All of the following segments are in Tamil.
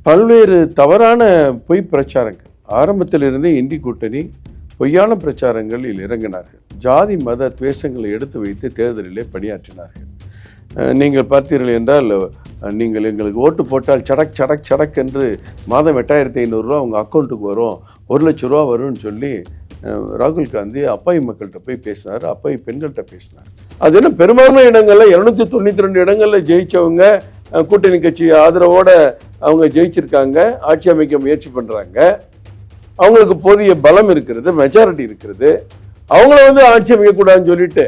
பல்வேறு தவறான பொய் பிரச்சாரங்கள் ஆரம்பத்திலிருந்தே இந்தி கூட்டணி பொய்யான பிரச்சாரங்களில் இறங்கினார்கள். ஜாதி மத துவேஷங்களை எடுத்து வைத்து தேர்தலிலே பணியாற்றினார்கள். நீங்கள் பார்த்தீர்கள் என்றால், நீங்கள் எங்களுக்கு ஓட்டு போட்டால் சடக் சடக் சடக் என்று மாதம் 8500 ரூபா உங்கள் அக்கௌண்ட்டுக்கு வரும், 1 லட்ச ரூபா வரும்னு சொல்லி ராகுல் காந்தி அப்பாவி மக்கள்கிட்ட போய் பேசினார், அப்பாவி பெண்கள்கிட்ட பேசினார். அது என்ன பெரும்பான்மை இடங்களில் 292 இடங்களில் ஜெயிச்சவங்க கூட்டணி கட்சி ஆதரவோடு அவங்க ஜெயிச்சிருக்காங்க, ஆட்சி அமைக்க முயற்சி பண்ணுறாங்க. அவங்களுக்கு போதிய பலம் இருக்கிறது, மெஜாரிட்டி இருக்கிறது. அவங்கள ஆட்சி அமைக்கக்கூடாதுன்னு சொல்லிட்டு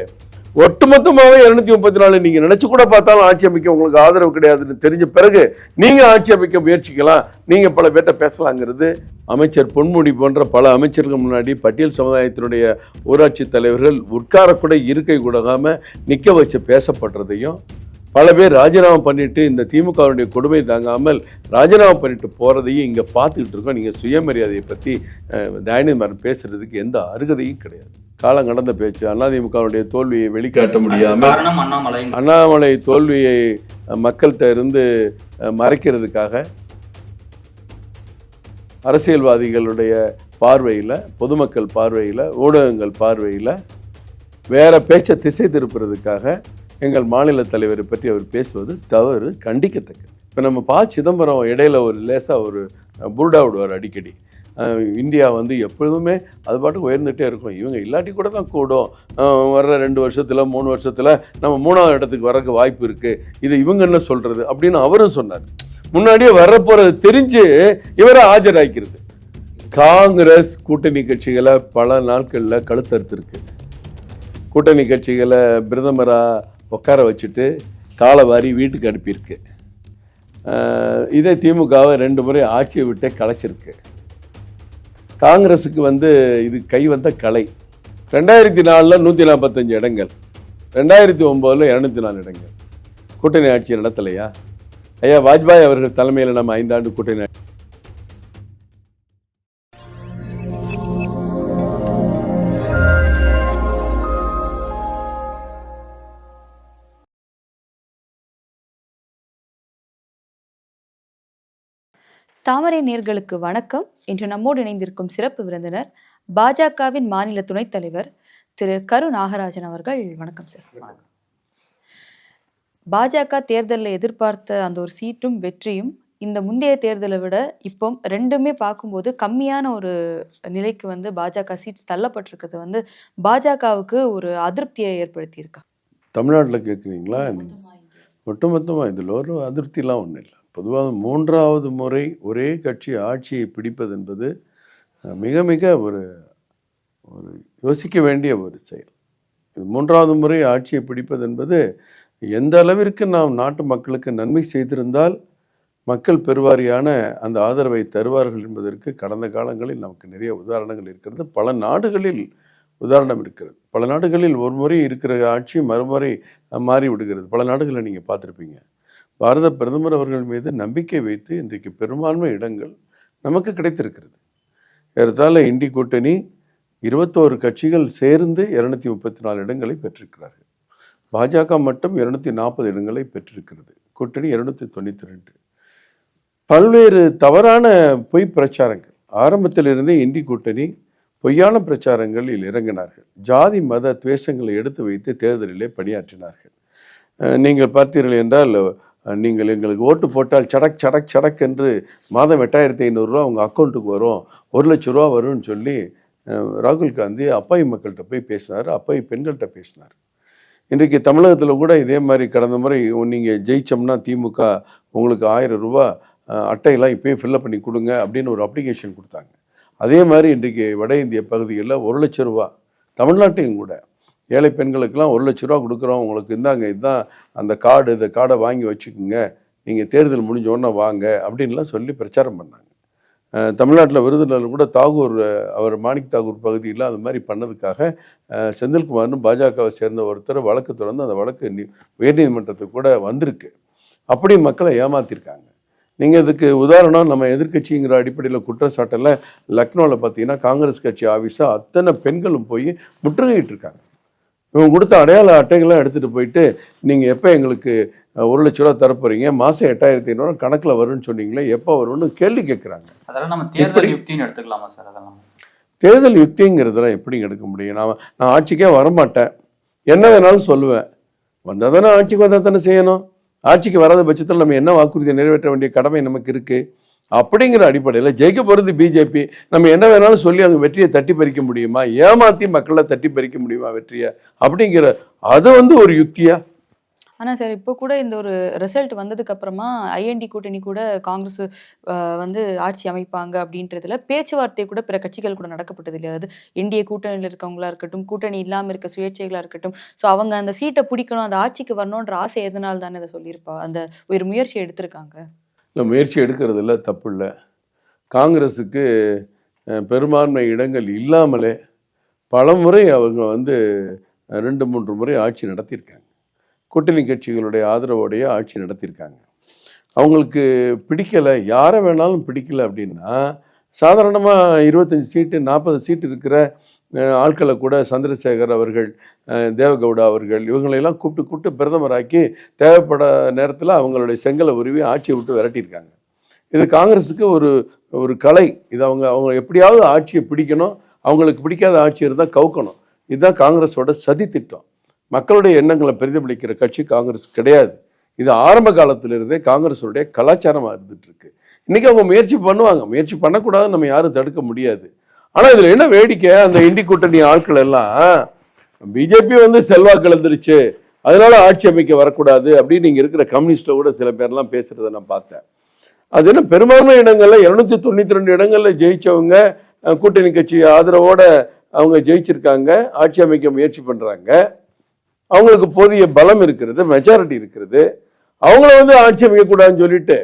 ஒட்டுமொத்தமாகவே 234 நீங்கள் நினச்சி கூட பார்த்தாலும் ஆட்சி அமைக்க உங்களுக்கு ஆதரவு கிடையாதுன்னு தெரிஞ்ச பிறகு நீங்கள் ஆட்சி அமைக்க முயற்சிக்கலாம், நீங்கள் பல பேர்ட்ட பேசலாங்கிறது. அமைச்சர் பொன்முடி போன்ற பல அமைச்சர்கள் முன்னாடி பட்டியல் சமுதாயத்தினுடைய ஊராட்சி தலைவர்கள் உட்காரக்கூட இருக்கை கூடாமல் நிற்க வச்சு பேசப்படுறதையும், பல பேர் ராஜினாமா பண்ணிட்டு இந்த திமுகவுடைய கொடுமை தாங்காமல் ராஜினாமா பண்ணிட்டு போகிறதையும் இங்கே பார்த்துக்கிட்டு இருக்கோம். நீங்கள் சுயமரியாதையை பற்றி தயநிதிமாறன் பேசுறதுக்கு எந்த அருகதையும் கிடையாது. காலம் கடந்த பேச்சு. அதிமுகவுடைய தோல்வியை வெளிக்காட்ட முடியாமல் அண்ணாமலை தோல்வியை மக்கள்கிட்ட இருந்து மறைக்கிறதுக்காக அரசியல்வாதிகளுடைய பார்வையில், பொதுமக்கள் பார்வையில், ஊடகங்கள் பார்வையில் வேற பேச்சை திசை திருப்புறதுக்காக எங்கள் மாநில தலைவரை பற்றி அவர் பேசுவது தவறு, கண்டிக்கத்தக்க. இப்போ நம்ம சிதம்பரம் இடையில ஒரு லேசாக ஒரு புருடா விடுவார் அடிக்கடி. இந்தியா எப்பொழுதுமே அது பாட்டுக்கு உயர்ந்துகிட்டே இருக்கும், இவங்க இல்லாட்டி கூட தான் கூடும், வர்ற 2 வருஷத்தில் 3 வருஷத்தில் நம்ம 3ஆவது இடத்துக்கு வரக்கு வாய்ப்பு இருக்குது, இது இவங்க என்ன சொல்கிறது அப்படின்னு அவரும் சொன்னார். முன்னாடியே வரப்போகிறது தெரிஞ்சு இவரை ஆஜராக்கிறது. காங்கிரஸ் கூட்டணி கட்சிகளை பல நாட்களில் கழுத்தறுத்திருக்கு. கூட்டணி கட்சிகளை பிரதமராக உட்கார வச்சுட்டு காலவாரி வீட்டுக்கு அனுப்பியிருக்கு. இதே திமுகவை 2 முறை ஆட்சியை விட்டே கலைச்சிருக்கு. காங்கிரஸுக்கு இது கை வந்த கலை. 2004 145 இடங்கள், 2009 204 இடங்கள். கூட்டணி ஆட்சியை நடத்தலையா? ஐயா வாஜ்பாய் அவர்கள் தலைமையில் நம்ம 5 ஆண்டு கூட்டணி தாமரை நேயர்களுக்கு வணக்கம். இன்று நம்மோடு இணைந்திருக்கும் சிறப்பு விருந்தினர் பாஜகவின் மாநில துணைத் தலைவர் திரு கரு நாகராஜன் அவர்கள். வணக்கம் சார். பாஜக தேர்தலில் எதிர்பார்த்த அந்த ஒரு சீட்டும் வெற்றியும் இந்த முந்தைய தேர்தலை விட இப்போ ரெண்டுமே பார்க்கும்போது கம்மியான ஒரு நிலைக்கு பாஜக சீட்ஸ் தள்ளப்பட்டிருக்கிறது பாஜகவுக்கு ஒரு அதிருப்தியை ஏற்படுத்தியிருக்கா? தமிழ்நாட்டில் கேட்குறீங்களா? ஒட்டுமொத்தமாக இதில் ஒரு அதிருப்திலாம் ஒன்றும் இல்லை. பொதுவாக 3வது முறை ஒரே கட்சி ஆட்சியை பிடிப்பது என்பது மிக மிக ஒரு யோசிக்க வேண்டிய ஒரு செயல். 3வது முறை ஆட்சியை பிடிப்பது என்பது எந்த அளவிற்கு நாம் நாட்டு மக்களுக்கு நன்மை செய்திருந்தால் மக்கள் பெருவாரியான அந்த ஆதரவை தருவார்கள் என்பதற்கு கடந்த காலங்களில் நமக்கு நிறைய உதாரணங்கள் இருக்கிறது. பல நாடுகளில் உதாரணம் இருக்கிறது. பல நாடுகளில் ஒரு முறை இருக்கிற ஆட்சி மறுமுறை மாறி விடுகிறது. பல நாடுகளில் நீங்கள் பார்த்துருப்பீங்க. பாரத பிரதமர் அவர்கள் மீது நம்பிக்கை வைத்து இன்றைக்கு பெரும்பான்மை இடங்கள் நமக்கு கிடைத்திருக்கிறது. ஏறத்தாழ இந்தி கூட்டணி 21 கட்சிகள் சேர்ந்து 234 இடங்களை பெற்றிருக்கிறார்கள். பாஜக மட்டும் 240 இடங்களை பெற்றிருக்கிறது. கூட்டணி 292. பல்வேறு தவறான பொய் பிரச்சாரங்கள் ஆரம்பத்திலிருந்தே இந்தி கூட்டணி பொய்யான பிரச்சாரங்களில் இறங்கினார்கள். ஜாதி மத துவேஷங்களை எடுத்து வைத்து தேர்தலிலே பணியாற்றினார்கள். நீங்கள் பார்த்தீர்கள் என்றால், நீங்கள் எங்களுக்கு ஓட்டு போட்டால் சடக் சடக் சடக் என்று மாதம் 8500 ரூபா உங்கள் அக்கௌண்ட்டுக்கு வரும், 1 லட்ச ரூபா வரும்னு சொல்லி ராகுல் காந்தி அப்பாவி மக்கள்கிட்ட போய் பேசினார், அப்பாவி பெண்கள்கிட்ட பேசினார். இன்றைக்கு தமிழகத்தில் கூட இதே மாதிரி கடந்த முறை நீங்கள் ஜெயிச்சோம்னா திமுக உங்களுக்கு 1000 ரூபா அட்டையெல்லாம் இப்போயும் ஃபில்லப் பண்ணி கொடுங்க அப்படின்னு ஒரு அப்ளிகேஷன் கொடுத்தாங்க. அதே மாதிரி இன்றைக்கு வட இந்திய பகுதிகளில் 1 லட்ச ரூபா, தமிழ்நாட்டையும் கூட ஏழை பெண்களுக்கெல்லாம் 1 லட்ச ரூபா கொடுக்குறோம், உங்களுக்கு இந்தாங்க, இதுதான் அந்த கார்டு, இந்த கார்டை வாங்கி வச்சுக்கோங்க, நீங்கள் தேர்தல் முடிஞ்சோடனே வாங்க அப்படின்லாம் சொல்லி பிரச்சாரம் பண்ணாங்க. தமிழ்நாட்டில் விருதுநகர் கூட தாகூர், அவர் மாணிக் தாகூர் பகுதியில் அது மாதிரி பண்ணதுக்காக செந்தில்குமார்னு பாஜகவை சேர்ந்த ஒருத்தர் வழக்கு தொடர்ந்து அந்த வழக்கு உயர்நீதிமன்றத்துக்கு கூட வந்திருக்கு. அப்படி மக்களை ஏமாற்றிருக்காங்க. நீங்கள் இதுக்கு உதாரணம் நம்ம எதிர்கட்சிங்கிற அடிப்படையில் குற்றச்சாட்டில் லக்னோவில் பார்த்தீங்கன்னா காங்கிரஸ் கட்சி ஆஃபீஸாக அத்தனை பெண்களும் போய் முற்றுகையிட்டு இருக்காங்க. இவங்க கொடுத்த அடையாள அட்டைகள்லாம் எடுத்துகிட்டு போயிட்டு நீங்கள் எப்போ எங்களுக்கு 1,00,000 தரப்போறீங்க, மாதம் 8,500 கணக்கில் வரும்னு சொன்னீங்களே, எப்போ வரும்னு கேள்வி கேட்குறாங்க. அதெல்லாம் நம்ம தேர்தல் யுக்தின்னு எடுத்துக்கலாமா சார்? அதெல்லாம் தேர்தல் யுக்திங்கிறதெல்லாம் எப்படி எடுக்க முடியும்? நான் ஆட்சிக்கே வரமாட்டேன், என்ன வேணாலும் சொல்லுவேன், வந்தால் தானே ஆட்சிக்கு வந்தால் தானே செய்யணும், ஆட்சிக்கு வராத பட்சத்தில் நம்ம என்ன வாக்குறுதியை நிறைவேற்ற வேண்டிய கடமை நமக்கு இருக்குது. அப்படிங்கிற அடிப்படையில் ஜெயிக்க போகிறது பிஜேபி, நம்ம என்ன வேணாலும் சொல்லி அவங்க வெற்றியை தட்டி பறிக்க முடியுமா, ஏமாற்றி மக்களை தட்டி பறிக்க முடியுமா வெற்றியை, அப்படிங்கிற அது ஒரு யுக்தியா? ஆனால் சார் இப்போ கூட இந்த ஒரு ரிசல்ட் வந்ததுக்கு அப்புறமா ஐஎன்டி கூட்டணி கூட காங்கிரஸ் வந்து ஆட்சி அமைப்பாங்க அப்படின்றதுல பேச்சுவார்த்தை கூட பிற கட்சிகள் கூட நடக்கப்பட்டது இல்லையா? அது என்டிஏ கூட்டணியில் இருக்கவங்களா இருக்கட்டும், கூட்டணி இல்லாமல் இருக்க சுயேட்சைகளாக இருக்கட்டும், ஸோ அவங்க அந்த சீட்டை பிடிக்கணும், அந்த ஆட்சிக்கு வரணுன்ற ஆசை எதனால தானே அதை சொல்லியிருப்பா, அந்த ஒரு முயற்சி எடுத்திருக்காங்க. இல்லை, முயற்சி எடுக்கிறதுல தப்பு இல்லை. காங்கிரஸுக்கு பெரும்பான்மை இடங்கள் இல்லாமலே பல முறை அவங்க 2-3 முறை ஆட்சி நடத்தியிருக்காங்க. கூட்டணி கட்சிகளுடைய ஆதரவோடைய ஆட்சி நடத்தியிருக்காங்க. அவங்களுக்கு பிடிக்கலை, யாரை வேணாலும் பிடிக்கலை அப்படின்னா சாதாரணமாக 25 சீட்டு 40 சீட்டு இருக்கிற ஆட்களை கூட சந்திரசேகர் அவர்கள், தேவகவுடா அவர்கள், இவங்களையெல்லாம் கூப்பிட்டு பிரதமராக்கி தேவைப்பட நேரத்தில் அவங்களுடைய செங்கலை உருவி ஆட்சியை விட்டு விரட்டியிருக்காங்க. இது காங்கிரஸுக்கு ஒரு கலை. இது அவங்க எப்படியாவது ஆட்சியை பிடிக்கணும், அவங்களுக்கு பிடிக்காத ஆட்சி இருந்தால் கவுக்கணும். இதுதான் காங்கிரஸோட சதி திட்டம். மக்களுடைய எண்ணங்களை பிரதிபலிக்கிற கட்சி காங்கிரஸ் கிடையாது. இது ஆரம்ப காலத்திலிருந்தே காங்கிரஸுடைய கலாச்சாரமாக இருந்துட்டு இருக்கு. இன்னைக்கு அவங்க முயற்சி பண்ணுவாங்க, முயற்சி பண்ணக்கூடாதுன்னு நம்ம யாரும் தடுக்க முடியாது. ஆனால் இதில் என்ன வேடிக்கை, அந்த இண்டி கூட்டணி ஆட்கள் எல்லாம் பிஜேபி செல்வாக்கு இழந்துருச்சு, அதனால ஆட்சி அமைக்க வரக்கூடாது அப்படின்னு இங்கே இருக்கிற கம்யூனிஸ்டில் கூட சில பேர்லாம் பேசுறதை நான் பார்த்தேன். அது என்ன, பெரும்பான்மை இடங்களில் 292 இடங்களில் ஜெயிச்சவங்க கூட்டணி கட்சி ஆதரவோட அவங்க ஜெயிச்சிருக்காங்க, ஆட்சி அமைக்க முயற்சி பண்ணுறாங்க. அவங்களுக்கு போதிய பலம் இருக்கிறது, மெஜாரிட்டி இருக்கிறது. அவங்கள ஆட்சி அமைக்கக்கூடாதுன்னு சொல்லிட்டு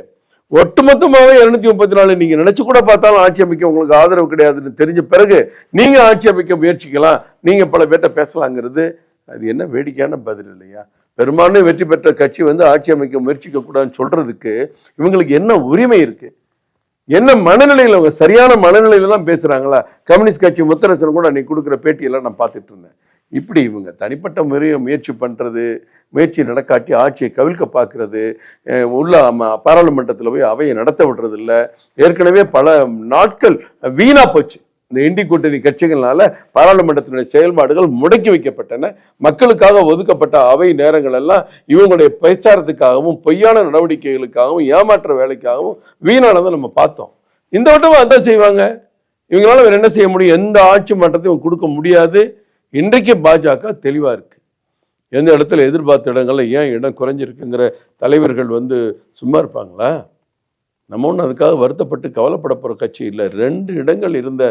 ஒட்டுமொத்தமாகவே 234 நீங்க நினைச்சு கூட பார்த்தாலும் ஆட்சி அமைக்க உங்களுக்கு ஆதரவு கிடையாதுன்னு தெரிஞ்ச பிறகு நீங்க ஆட்சி அமைக்க முயற்சிக்கலாம், நீங்க பல பேர்ட்ட பேசலாங்கிறது அது என்ன வேடிக்கையான பதில் இல்லையா? பெரும்பான்மை வெற்றி பெற்ற கட்சி ஆட்சி அமைக்க முயற்சிக்க கூடாதுன்னு சொல்றதுக்கு இவங்களுக்கு என்ன உரிமை இருக்கு? என்ன மனநிலையில் அவங்க சரியான மனநிலையில தான் பேசுறாங்களா? கம்யூனிஸ்ட் கட்சி முத்தரசன் கூட அன்னைக்கு கொடுக்குற பேட்டியெல்லாம் நான் பார்த்துட்டு இருந்தேன். இப்படி இவங்க தனிப்பட்ட முறையை முயற்சி பண்ணுறது, முயற்சி நடக்காட்டி ஆட்சியை கவிழ்க்க பார்க்கறது, உள்ள பாராளுமன்றத்தில் போய் அவையை நடத்த விடுறது இல்லை. ஏற்கனவே பல நாட்கள் வீணா போச்சு. இந்த இண்டி கூட்டணி கட்சிகள்னால பாராளுமன்றத்தினுடைய செயல்பாடுகள் முடக்கி வைக்கப்பட்டன. மக்களுக்காக ஒதுக்கப்பட்ட அவை நேரங்கள் எல்லாம் இவங்களுடைய பிரச்சாரத்துக்காகவும் பொய்யான நடவடிக்கைகளுக்காகவும் ஏமாற்ற வேலைக்காகவும் வீணானதை நம்ம பார்த்தோம். இந்த வட்டமும் அதான் செய்வாங்க. இவங்களால வேற என்ன செய்ய முடியும்? எந்த ஆட்சி மாற்றத்தையும் கொடுக்க முடியாது. இன்றைக்கு பாஜக தெளிவா இருக்கு. எந்த இடத்துல எதிர்பார்த்த இடங்கள்ல ஏன் இடம் குறைஞ்சிருக்குங்கிற தலைவர்கள் சும்மா இருப்பாங்களா? நம்ம ஒன்றும் அதுக்காக வருத்தப்பட்டு கவலைப்பட போகிற கட்சி இல்லை. 2 இடங்கள் இருந்த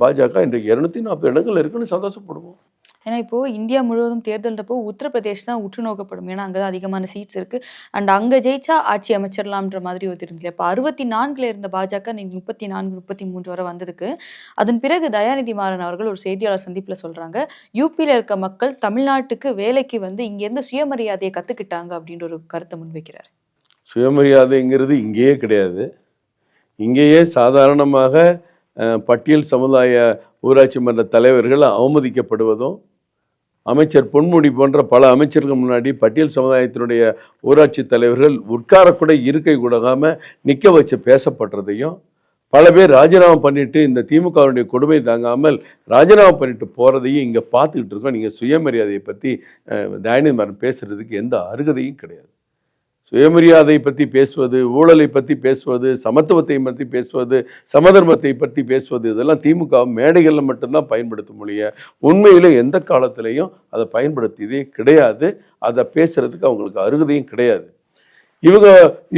பாஜக இன்றைக்கு 240 இடங்கள் இருக்குன்னு சந்தோஷப்படுவோம். ஏன்னா இப்போ இந்தியா முழுவதும் தேர்தல்ன்றப்போ உத்தரப்பிரதேஷ் தான் உற்று நோக்கப்படும். ஏன்னா அங்கதான் அதிகமான சீட்ஸ் இருக்கு. அண்ட் அங்க ஜெயிச்சா ஆட்சி அமைச்சிடலாம்ன்ற மாதிரி இருந்துச்சு. இப்போ 64 இருந்த பாஜக நீங்க 34 33 வரை வந்ததுக்கு அதன் பிறகு தயாநிதி மாறன் அவர்கள் ஒரு செய்தியாளர் சந்திப்புல சொல்றாங்க, யூபியில இருக்க மக்கள் தமிழ்நாட்டுக்கு வேலைக்கு இங்க இருந்து சுயமரியாதையை கத்துக்கிட்டாங்க அப்படின்ற ஒரு கருத்தை முன்வைக்கிறார். சுயமரியாதைங்கிறது இங்கேயே கிடையாது. இங்கேயே சாதாரணமாக பட்டியல் சமுதாய ஊராட்சி மன்ற தலைவர்கள் அவமதிக்கப்படுவதும், அமைச்சர் பொன்முடி போன்ற பல அமைச்சர்கள் முன்னாடி பட்டியல் சமுதாயத்தினுடைய ஊராட்சி தலைவர்கள் உட்காரக்கூட இருக்கை கூடாம நிற்க வச்சு பேசப்படுறதையும், பல பேர் ராஜினாமா பண்ணிட்டு இந்த திமுகவுடைய கொடுமை தாங்காமல் ராஜினாமா பண்ணிட்டு போகிறதையும் இங்கே பார்த்துக்கிட்டு இருக்கோம். நீங்கள் சுயமரியாதையை பற்றி தயாநிதி மாறன் பேசுறதுக்கு எந்த அருகதையும் கிடையாது. சுயமரியாதை பற்றி பேசுவது, ஊழலை பற்றி பேசுவது, சமத்துவத்தை பற்றி பேசுவது, சமதர்மத்தை பற்றி பேசுவது, இதெல்லாம் திமுக மேடைகளில் மட்டும்தான் பயன்படுத்த முடியும். உண்மையில எந்த காலத்திலையும் அதை பயன்படுத்தியதே கிடையாது. அதை பேசுறதுக்கு அவங்களுக்கு அருகதையும் கிடையாது. இவங்க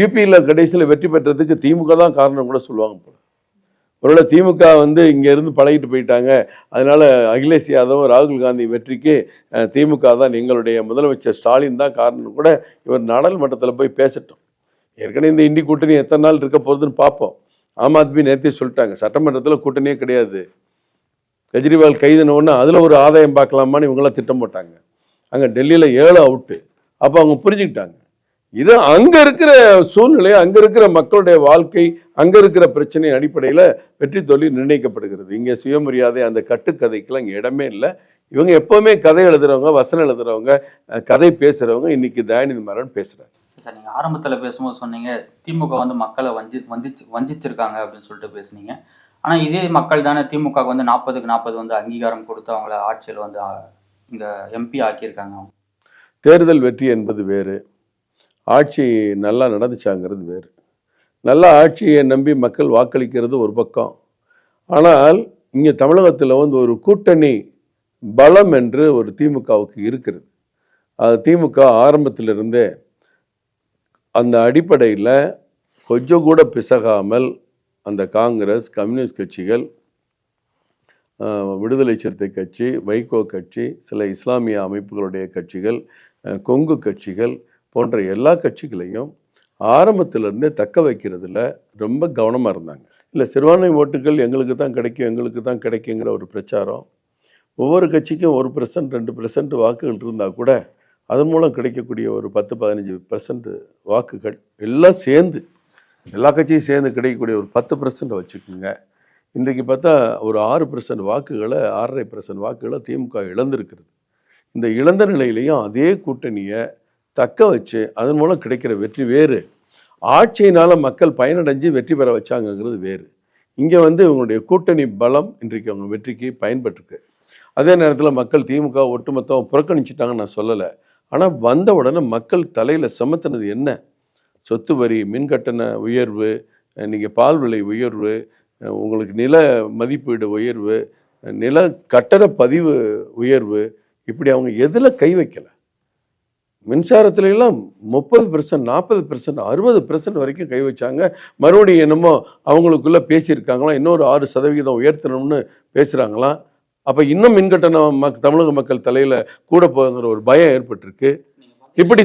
யூபியில் கடைசியில் வெற்றி பெற்றதுக்கு திமுக தான் காரணம் கூட சொல்லுவாங்க போல. ஒருவேளை திமுக இங்கேருந்து பழகிட்டு போயிட்டாங்க, அதனால அகிலேஷ் யாதவ் ராகுல் காந்தி வெற்றிக்கு திமுக தான், எங்களுடைய முதலமைச்சர் ஸ்டாலின் தான் காரணம் கூட இவர் நாடாளுமன்றத்தில் போய் பேசட்டும். ஏற்கனவே இந்த இண்டி கூட்டணி எத்தனை நாள் இருக்க போகுதுன்னு பார்ப்போம். ஆம் ஆத்மி நேரத்தையும் சொல்லிட்டாங்க, சட்டமன்றத்தில் கூட்டணியே கிடையாது. கெஜ்ரிவால் கைதுனோன்னு அதில் ஒரு ஆதாயம் பார்க்கலாமான்னு இவங்களாம் திட்டம் போட்டாங்க. அங்கே டெல்லியில் 7 அவுட்டு. அப்போ அவங்க புரிஞ்சுக்கிட்டாங்க, இது அங்க இருக்கிற சூழ்நிலை, அங்க இருக்கிற மக்களுடைய வாழ்க்கை, அங்க இருக்கிற பிரச்சனை அடிப்படையில் வெற்றி தோல்வி நிர்ணயிக்கப்படுகிறது. இங்க சுயமரியாதை அந்த கட்டுக்கதைக்கெல்லாம் இங்க இடமே இல்லை. இவங்க எப்பவுமே கதை எழுதுறவங்க, வசனம் எழுதுறவங்க, கதை பேசுறவங்க. இன்னைக்கு தயாநிதி மாறன் பேசுறாங்க. சார் நீங்க ஆரம்பத்துல பேசும்போது சொன்னீங்க திமுக வந்து மக்களை வஞ்சிச்சிருக்காங்க அப்படின்னு சொல்லிட்டு பேசுனீங்க. ஆனா இதே மக்கள் தானே திமுக வந்து 40க்கு 40 வந்து அங்கீகாரம் கொடுத்து அவங்கள ஆட்சியில் வந்து இங்க எம்பி ஆக்கியிருக்காங்க. தேர்தல் வெற்றி என்பது வேறு, ஆட்சி நல்லா நடந்துச்சாங்கிறது வேறு. நல்ல ஆட்சியை நம்பி மக்கள் வாக்களிக்கிறது ஒரு பக்கம். ஆனால் இங்கே தமிழகத்தில் வந்து ஒரு கூட்டணி பலம் என்று ஒரு திமுகவுக்கு இருக்கிறது. அது திமுக ஆரம்பத்திலிருந்தே அந்த அடிப்படையில் கொஞ்சம் கூட பிசகாமல் அந்த காங்கிரஸ், கம்யூனிஸ்ட் கட்சிகள், விடுதலை சிறுத்தை கட்சி, வைகோ கட்சி, சில இஸ்லாமிய அமைப்புகளுடைய கட்சிகள், கொங்கு கட்சிகள் போன்ற எல்லா கட்சிகளையும் ஆரம்பத்திலிருந்தே தக்க வைக்கிறதுல ரொம்ப கவனமாக இருந்தாங்க. இல்லை சிறுபான்மை ஓட்டுகள் எங்களுக்கு தான் கிடைக்கும், எங்களுக்கு தான் கிடைக்குங்கிற ஒரு பிரச்சாரம். ஒவ்வொரு கட்சிக்கும் 1% 2% வாக்குகள் இருந்தால் கூட அதன் மூலம் கிடைக்கக்கூடிய ஒரு 10-15% வாக்குகள் எல்லாம் சேர்ந்து, எல்லா கட்சியும் சேர்ந்து கிடைக்கக்கூடிய ஒரு 10% வச்சுக்கோங்க. இன்றைக்கு பார்த்தா ஒரு 6% வாக்குகளை, 6.5% வாக்குகளை திமுக இழந்திருக்கிறது. இந்த இழந்த நிலையிலையும் அதே கூட்டணியை தக்க வச்சு அதன் மூலம் கிடைக்கிற வெற்றி வேறு, ஆட்சியினால் மக்கள் பயனடைஞ்சு வெற்றி பெற வச்சாங்கங்கிறது வேறு. இங்கே வந்து இவங்களுடைய கூட்டணி பலம் இன்றைக்கு அவங்க வெற்றிக்கு பயன்பட்டுருக்கு. அதே நேரத்தில் மக்கள் திமுக ஒட்டுமொத்தம் புறக்கணிச்சிட்டாங்கன்னு நான் சொல்லலை. ஆனால் வந்த உடனே மக்கள் தலையில் சுமத்தினது என்ன? சொத்து வரி, மின்கட்டண உயர்வு, நீங்கள் பால் விலை உயர்வு, உங்களுக்கு நில மதிப்பீடு உயர்வு, நில கட்டண பதிவு உயர்வு, இப்படி அவங்க எதில் கை வைக்கலை. மின்சாரத்துலாம் 30%, 40%, 60% வரைக்கும் கை வச்சாங்க. மறுபடியும் என்னமோ அவங்களுக்குள்ள பேசியிருக்காங்களாம், இன்னொரு 6% உயர்த்தணும்னு பேசுகிறாங்களாம். அப்போ இன்னும் மின்கட்டணம் தமிழக மக்கள் தலையில் கூட போகிற ஒரு பயம் ஏற்பட்டிருக்கு. இப்படி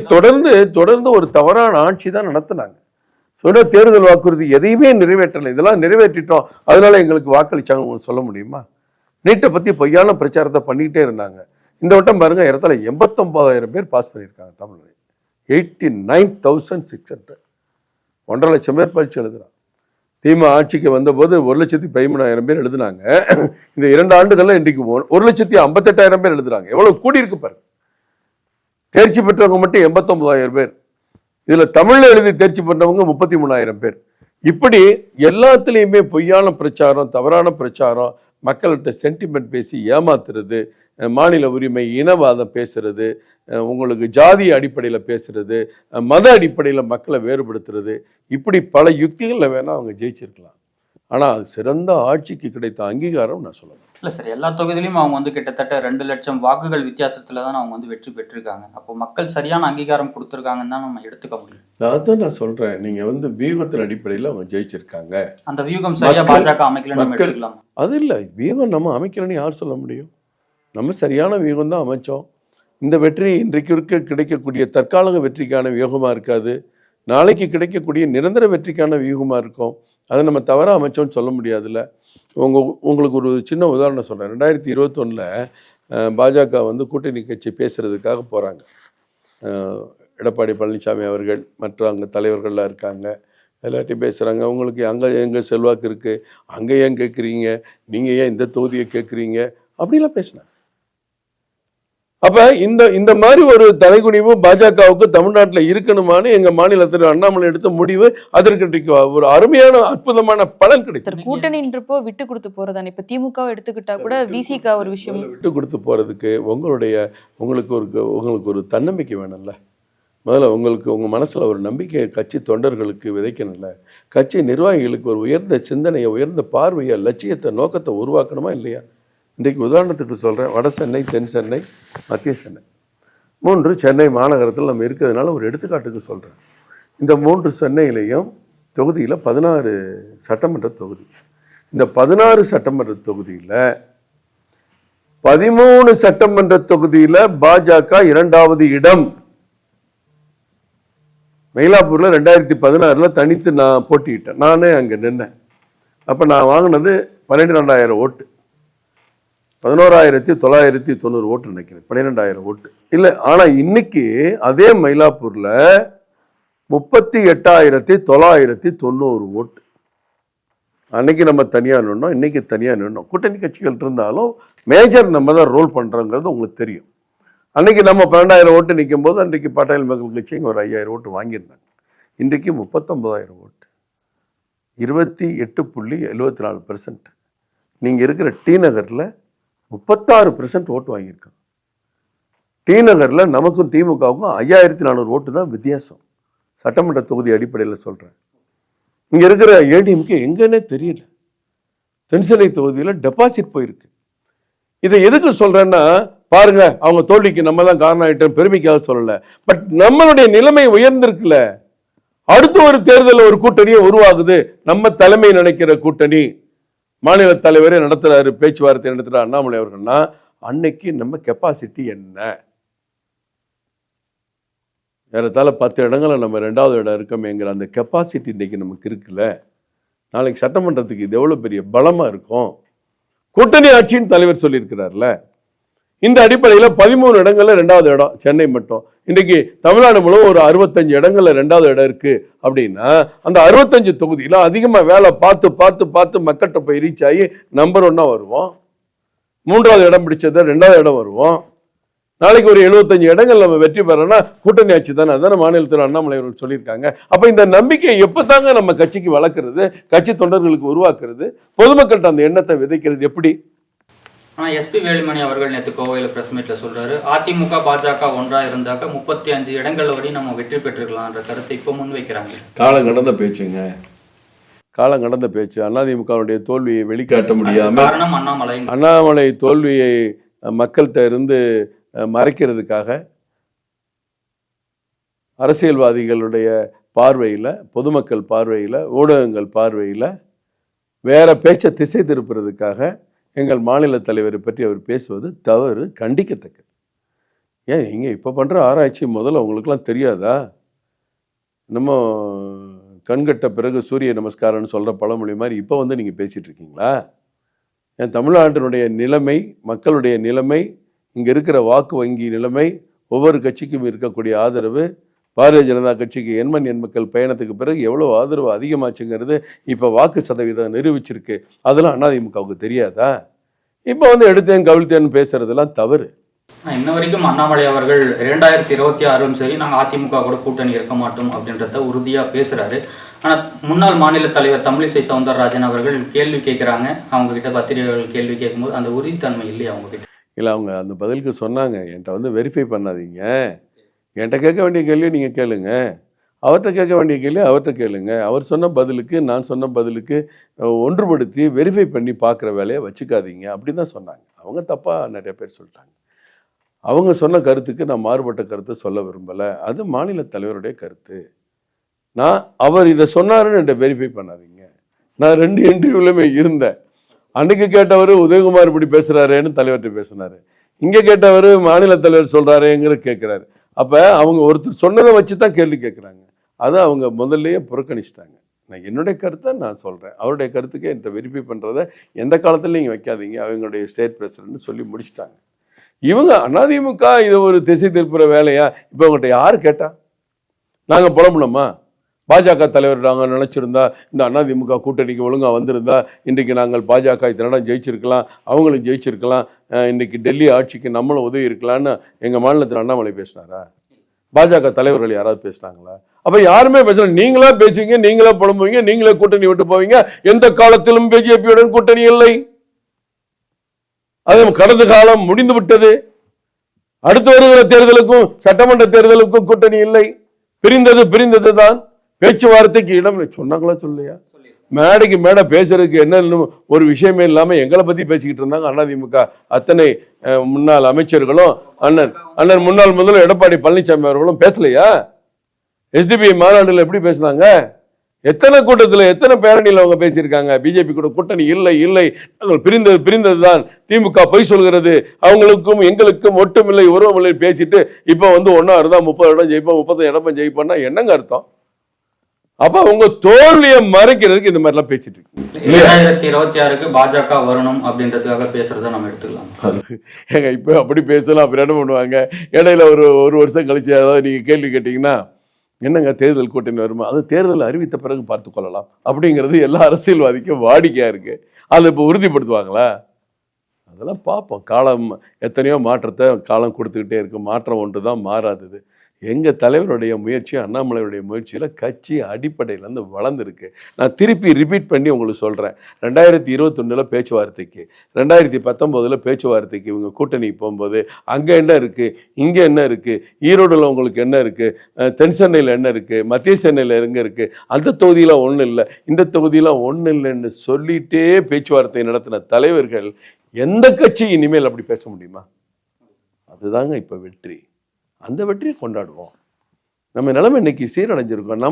தொடர்ந்து ஒரு தவறான ஆட்சி தான் நடத்தினாங்க. சொன்ன தேர்தல் வாக்குறுதி எதையுமே நிறைவேற்றலை. இதெல்லாம் நிறைவேற்றிட்டோம், அதனால எங்களுக்கு வாக்களிச்சாங்க சொல்ல முடியுமா? நீட்டை பற்றி பொய்யான பிரச்சாரத்தை பண்ணிக்கிட்டே இருந்தாங்க. இந்த வட்டம் பாருங்க, இடத்துல 89,000 பேர் பாஸ் பண்ணியிருக்காங்க தமிழ்ல. 89,600, 1.5 லட்சம் பேர் பரீட்சை எழுதுறாங்க. திமுக ஆட்சிக்கு வந்தபோது 1,13,000 பேர் எழுதுனாங்க. இந்த 2 ஆண்டுகள்ல இன்றைக்கு 1,58,000 பேர் எழுதுறாங்க. எவ்வளவு கூடியிருக்கு பாருங்க. தேர்ச்சி பெற்றவங்க மட்டும் 89,000 பேர். இதுல தமிழ்ல எழுதி தேர்ச்சி பெற்றவங்க 33,000 பேர். இப்படி எல்லாத்துலேயுமே பொய்யான பிரச்சாரம், தவறான பிரச்சாரம், மக்கள்கிட்ட சென்டிமெண்ட் பேசி ஏமாத்துறது, மாநில உரிமை, இனவாதம் பேசுறது, உங்களுக்கு ஜாதி அடிப்படையில் பேசுறது, மத அடிப்படையில் மக்களை வேறுபடுத்துறது, இப்படி பல யுக்திகளில் வேணால் அவங்க ஜெயிச்சிருக்கலாம். ஆனால் அது சிறந்த ஆட்சிக்கு கிடைத்த அங்கீகாரம் நான் சொல்லணும். இல்லை சார், எல்லா தொகுதியிலையும் அவங்க வந்து கிட்டத்தட்ட 2 லட்சம் வாக்குகள் வித்தியாசத்தில் தான் அவங்க வந்து வெற்றி பெற்றிருக்காங்க. அப்போ மக்கள் சரியான அங்கீகாரம் கொடுத்துருக்காங்கன்னு தான் நம்ம எடுத்துக்க முடியும். அதான் நான் சொல்கிறேன், நீங்கள் வந்து வியூகத்தின் அடிப்படையில் அவங்க ஜெயிச்சிருக்காங்க. அந்த வியூகம் சரியாக பாஜக அமைக்கலன்னு எடுத்துக்கலாம். அது இல்லை, வியூகம் நம்ம அமைக்கலன்னு யார் சொல்ல முடியும்? நம்ம சரியான வியூகம் தான் அமைச்சோம். இந்த வெற்றி இன்றைக்கு கிடைக்கக்கூடிய தற்காலிக வெற்றிக்கான வியூகமாக இருக்காது, நாளைக்கு கிடைக்கக்கூடிய நிரந்தர வெற்றிக்கான வியூகமாக இருக்கும். அதை நம்ம தவறாக அமைச்சோன்னு சொல்ல முடியாதுல்ல. உங்களுக்கு ஒரு சின்ன உதாரணம் சொல்கிறேன். 2021 பாஜக வந்து கூட்டணி கட்சி பேசுகிறதுக்காக போகிறாங்க. எடப்பாடி பழனிசாமி அவர்கள் மற்ற அங்கே தலைவர்கள்லாம் இருக்காங்க, எல்லாத்தையும் பேசுகிறாங்க. உங்களுக்கு அங்கே எங்கே செல்வாக்கு இருக்குது, அங்கே ஏன் கேட்குறீங்க, நீங்கள் ஏன் இந்த தொகுதியை கேட்குறீங்க, அப்படிலாம் பேசினாங்க. அப்ப இந்த மாதிரி ஒரு தலைகுனிவு பாஜகவுக்கு தமிழ்நாட்டில் இருக்கணுமான்னு எங்க மாநிலத்தில் அண்ணாமலை எடுத்த முடிவு, அதற்கு ஒரு அருமையான அற்புதமான பலன் கிடைக்கும். கூட்டணின்றப்போ விட்டு கொடுத்து போறதானே. இப்ப திமுக எடுத்துக்கிட்டா கூட விசிக ஒரு விஷயம் விட்டு கொடுத்து போறதுக்கு உங்களுக்கு ஒரு தன்னம்பிக்கை வேணும்ல. முதல்ல உங்க மனசுல ஒரு நம்பிக்கை கட்சி தொண்டர்களுக்கு விதைக்கணும்ல. கட்சி நிர்வாகிகளுக்கு ஒரு உயர்ந்த சிந்தனையை, உயர்ந்த பார்வையை, லட்சியத்தை, நோக்கத்தை உருவாக்கணுமா இல்லையா? இன்றைக்கு உதாரணத்துக்கு சொல்கிறேன், வட சென்னை, தென் சென்னை, மத்திய சென்னை, 3 சென்னை மாநகரத்தில் நம்ம இருக்கிறதுனால ஒரு எடுத்துக்காட்டுக்கு சொல்கிறேன். இந்த 3 சென்னையிலையும் தொகுதியில் 16 சட்டமன்ற தொகுதி. இந்த 16 சட்டமன்ற தொகுதியில் 13 சட்டமன்ற தொகுதியில் பாஜக 2வது இடம். மயிலாப்பூரில் 2016 தனித்து நான் போட்டிக்கிட்டேன், நானே அங்கே நின்னேன். அப்போ நான் வாங்கினது 12,000 ஓட்டு, 11,990 ஓட்டு நினைக்கிறேன், 12,000 ஓட்டு இல்லை. ஆனால் இன்னைக்கு அதே மயிலாப்பூரில் 38,990 ஓட்டு. அன்னைக்கு நம்ம தனியாக நின்னோம், இன்னைக்கு தனியாக நின்னோம். கூட்டணி கட்சிகள் இருந்தாலும் மேஜர் நம்ம தான் ரோல் பண்ணுறோங்கிறது உங்களுக்கு தெரியும். அன்னைக்கு நம்ம 12,000 ஓட்டு நிற்கும் போது அன்றைக்கு பாட்டாளி மக்கள் கட்சி இங்கே ஒரு 5,000 ஓட்டு வாங்கியிருந்தாங்க. இன்றைக்கு 39,000 ஓட்டு, 28.74%. நீங்கள் இருக்கிற டி நகரில் 36% ஓட்டு வாங்கியிருக்காங்க. டி நகரில் நமக்கும் திமுகவுக்கும் 5,400 ஓட்டு தான் வித்தியாசம். சட்டமன்ற தொகுதி அடிப்படையில் சொல்கிறேன். இங்கே இருக்கிற ஏடிஎம்கே எங்கன்னே தெரியல. தென்சென்னை தொகுதியில் டெபாசிட் போயிருக்கு. இதை எதுக்கு சொல்றேன்னா, பாருங்க அவங்க தோல்விக்கு நம்ம தான் காரணம் ஆயிட்டோம், பெருமைக்காக சொல்லல. பட் நம்மளுடைய நிலைமை உயர்ந்திருக்குல்ல. அடுத்த ஒரு தேர்தலில் ஒரு கூட்டணியை உருவாகுது. நம்ம தலைமை நினைக்கிற கூட்டணி, மாநில தலைவரே நடத்துறாரு, பேச்சுவார்த்தை நடத்துற அண்ணாமலை அவர்கள்னா, அன்னைக்கு நம்ம கெப்பாசிட்டி என்ன? ஏறத்தாழ 10 இடங்களில் நம்ம 2வது இடம் இருக்கோமேங்கிற அந்த கெப்பாசிட்டி இன்னைக்கு நமக்கு இருக்குல்ல. நாளைக்கு சட்டமன்றத்துக்கு இது எவ்வளவு பெரிய பலமா இருக்கும். கூட்டணி ஆட்சியின் தலைவர் சொல்லியிருக்கிறார்ல. இந்த அடிப்படையில் 13 இடங்கள்ல 2வது இடம் சென்னை மட்டும். இன்னைக்கு தமிழ்நாடு முழுவதும் ஒரு 65 இடங்கள்ல 2வது இடம் இருக்கு அப்படின்னா, அந்த 65 தொகுதியில அதிகமா வேலை பார்த்து பார்த்து பார்த்து மக்கள்கிட்ட போய் ரீச் ஆகி நம்பர் 1 வருவோம். 3வது இடம் பிடிச்சது 2வது இடம் வருவோம். நாளைக்கு ஒரு 75 இடங்கள் நம்ம வெற்றி பெறோம்னா கூட்டணி ஆட்சி தானே. அதான மாநிலத்தில் அண்ணாமலை அவர்கள் சொல்லியிருக்காங்க. அப்ப இந்த நம்பிக்கையை எப்பதாங்க நம்ம கட்சிக்கு வளர்க்கறது, கட்சி தொண்டர்களுக்கு உருவாக்குறது, பொதுமக்கள்கிட்ட அந்த எண்ணத்தை விதைக்கிறது எப்படி? ஆனா எஸ்பி வேலுமணி அவர்கள் நேற்று கோவையில் பிரஸ் மீட்ல சொல்றாரு, அதிமுக பாஜக ஒன்றா இருந்தாக்க 35 இடங்கள் வரை நம்ம வெற்றி பெற்றிருக்கலாம்ன்ற கருத்தை இப்ப முன்வைக்கிறாங்க. காலம் கடந்த பேச்சுங்க, காலம் கடந்த பேச்சு. அதிமுகவுடைய தோல்வியை வெளிக்காட்ட முடியாம, காரணம் அண்ணாமலை தோல்வியை மக்கள்கிட்ட இருந்து மறைக்கிறதுக்காக அரசியல்வாதிகளுடைய பார்வையில், பொதுமக்கள் பார்வையில், ஊடகங்கள் பார்வையில் வேற பேச்சை திசை திருப்புறதுக்காக எங்கள் மாநில தலைவரை பற்றி அவர் பேசுவது தவறு, கண்டிக்கத்தக்கது. ஏன் நீங்கள் இப்போ பண்ணுற ஆராய்ச்சி முதல்ல உங்களுக்குலாம் தெரியாதா? நம்ம கண்கட்ட பிறகு சூரிய நமஸ்காரம்னு சொல்கிற பழமொழி மாதிரி இப்போ வந்து நீங்கள் பேசிகிட்டு இருக்கீங்களா? என் தமிழ்நாட்டினுடைய நிலைமை, மக்களுடைய நிலைமை, இங்கே இருக்கிற வாக்கு வங்கி நிலைமை, ஒவ்வொரு கட்சிக்கும் இருக்கக்கூடிய ஆதரவு, பாரதிய ஜனதா கட்சிக்கு எண்மண் மக்கள் பயணத்துக்கு பிறகு எவ்வளோ ஆதரவு அதிகமாச்சுங்கிறது இப்போ வாக்கு சதவீதம் நிரூபிச்சிருக்கு. அதெல்லாம் அதிமுகவுக்கு தெரியாதா? இப்போ வந்து எடுத்தேன் கவிழ்த்தேன்னு பேசுறதெல்லாம் தவறு. இன்ன வரைக்கும் அண்ணாமலை அவர்கள் 2026 சரி நாங்கள் அதிமுக கூட கூட்டணி இருக்க மாட்டோம் அப்படின்றத உறுதியாக பேசுறாரு. ஆனால் முன்னாள் மாநில தலைவர் தமிழிசை சவுந்தரராஜன் அவர்கள் கேள்வி கேட்குறாங்க. அவங்க கிட்ட பத்திரிகைகள் கேள்வி கேட்கும்போது அந்த உறுதித்தன்மை இல்லையா அவங்க கிட்ட? இல்லை, அவங்க அந்த பதிலுக்கு சொன்னாங்க, என்கிட்ட வந்து வெரிஃபை பண்ணாதீங்க, என்கிட்ட கேட்க வேண்டிய கேள்வியை நீங்கள் கேளுங்க, அவர்கிட்ட கேட்க வேண்டிய கேள்வி அவர்கிட்ட கேளுங்க, அவர் சொன்ன பதிலுக்கு நான் சொன்ன பதிலுக்கு ஒன்றுபடுத்தி வெரிஃபை பண்ணி பார்க்குற வேலையை வச்சுக்காதீங்க அப்படி தான் சொன்னாங்க. அவங்க தப்பாக நிறைய பேர் சொல்லிட்டாங்க. அவங்க சொன்ன கருத்துக்கு நான் மாறுபட்ட கருத்தை சொல்ல விரும்பலை. அது மாநில தலைவருடைய கருத்து. நான் அவர் இதை சொன்னாருன்னு என்கிட்ட வெரிஃபை பண்ணாதீங்க. நான் 2 இன்டர்வியூலையுமே இருந்தேன். அன்னைக்கு கேட்டவர் உதயகுமார் இப்படி பேசுகிறாரேன்னு தலைவர்கிட்ட பேசினார். இங்கே கேட்டவர் மாநில தலைவர் சொல்கிறாரேங்கிற கேட்குறாரு. அப்போ அவங்க ஒருத்தர் சொன்னதை வச்சு தான் கேள்வி கேட்குறாங்க. அதை அவங்க முதல்லையே புறக்கணிச்சிட்டாங்க. நான் என்னுடைய கருத்தை நான் சொல்கிறேன், அவருடைய கருத்துக்கே என்கிட்ட வெரிஃபை பண்ணுறதை எந்த காலத்துலையும் நீங்கள் வைக்காதீங்க, அவங்களுடைய ஸ்டேட் பிரசிடென்ட்னு சொல்லி முடிச்சுட்டாங்க. இவங்க அதிமுக இதை ஒரு திசை திருப்புற வேலையா? இப்போ அவங்ககிட்ட யார் கேட்டா? நாங்கள் புலம்புனோமா? பாஜக தலைவர் நாங்கள் நினச்சிருந்தா இந்த அதிமுக கூட்டணிக்கு ஒழுங்காக வந்திருந்தா இன்றைக்கு நாங்கள் பாஜக இத்தனை ஜெயிச்சிருக்கலாம், அவங்களும் ஜெயிச்சிருக்கலாம், இன்றைக்கி டெல்லி ஆட்சிக்கு நம்மளும் உதவி இருக்கலான்னு எங்கள் மாநிலத்தில் அண்ணாமலை பேசினாரா? பாஜக தலைவர்கள் யாராவது பேசினாங்களா? அப்போ யாருமே பேசல. நீங்களா பேசுவீங்க, நீங்களா புலம்புவீங்க, நீங்களே கூட்டணி விட்டு போவீங்க. எந்த காலத்திலும் பிஜேபியுடன் கூட்டணி இல்லை. அது கடந்த காலம் முடிந்து விட்டது. அடுத்து வருகிற தேர்தலுக்கும் சட்டமன்ற தேர்தலுக்கும் கூட்டணி இல்லை. பிரிந்தது தான். பேச்சுவார்த்தைக்கு இடம் சொன்னாங்களா? சொல்லையா? மேடைக்கு மேடை பேசுறதுக்கு என்ன ஒரு விஷயமே இல்லாம எங்களை பத்தி பேசிக்கிட்டு இருந்தாங்க அதிமுக அத்தனை முன்னாள் அமைச்சர்களும், அண்ணன் முன்னாள் முதல்வர் எடப்பாடி பழனிசாமி அவர்களும் பேசலையா? எஸ்டிபி மாநாடுல எப்படி பேசினாங்க? எத்தனை கூட்டத்தில் எத்தனை பேரணியில் அவங்க பேசியிருக்காங்க? பிஜேபி கூட கூட்டணி இல்லை இல்லை, நாங்கள் பிரிந்தது தான், திமுக பொய் சொல்கிறது, அவங்களுக்கும் எங்களுக்கும் ஒட்டுமில்லை உறவுமில்லை பேசிட்டு இப்போ வந்து ஒன்னா இருந்தா 30 இடம் ஜெயிப்போம், 35 இடம் ஜெயிப்போம்னா என்னங்க அர்த்தம்? அப்ப உங்க தோல்வியை மறைக்கிறதுக்கு இந்த மாதிரிலாம் பேசிட்டு இருக்கு. 2026க்கு பாஜக வரணும் அப்படின்றதுக்காக பேசுறதை நம்ம எடுத்துக்கலாம். ஏங்க இப்போ அப்படி பேசலாம், அப்படி என்ன பண்ணுவாங்க? இடையில ஒரு வருஷம் கழிச்சு அதாவது நீங்க கேள்வி கேட்டீங்கன்னா என்னங்க தேர்தல் கூட்டணி வருமா? அது தேர்தல் அறிவித்த பிறகு பார்த்து கொள்ளலாம் அப்படிங்கிறது எல்லா அரசியல்வாதிக்கும் வாடிக்கையா இருக்கு. அதை இப்போ உறுதிப்படுத்துவாங்களா? அதெல்லாம் பார்ப்போம். காலம் எத்தனையோ மாற்றத்தை காலம் கொடுத்துக்கிட்டே இருக்கு. மாற்றம் ஒன்று தான் மாறாதது. எங்கள் தலைவருடைய முயற்சி, அண்ணாமலையுடைய முயற்சியில் கட்சி அடிப்படையிலேருந்து வளர்ந்துருக்கு. நான் திருப்பி ரிப்பீட் பண்ணி உங்களுக்கு சொல்கிறேன். 2021 பேச்சுவார்த்தைக்கு, 2019 பேச்சுவார்த்தைக்கு இவங்க கூட்டணி போகும்போது அங்கே என்ன இருக்குது, இங்கே என்ன இருக்குது, ஈரோடில் உங்களுக்கு என்ன இருக்குது, தென் சென்னையில் என்ன இருக்குது, மத்திய சென்னையில் எங்கே இருக்குது, அந்த தொகுதியில் ஒன்றும் இல்லை, இந்த தொகுதியில் ஒன்றும் இல்லைன்னு சொல்லிகிட்டே பேச்சுவார்த்தை நடத்தின தலைவர்கள் எந்த கட்சி இனிமேல் அப்படி பேச முடியுமா? அதுதாங்க இப்போ வெற்றி. அந்த வெற்றியை கொண்டாடுவோம். நம்ம நிலைமை இன்னைக்கு சீரடைஞ்சிருக்கோம்.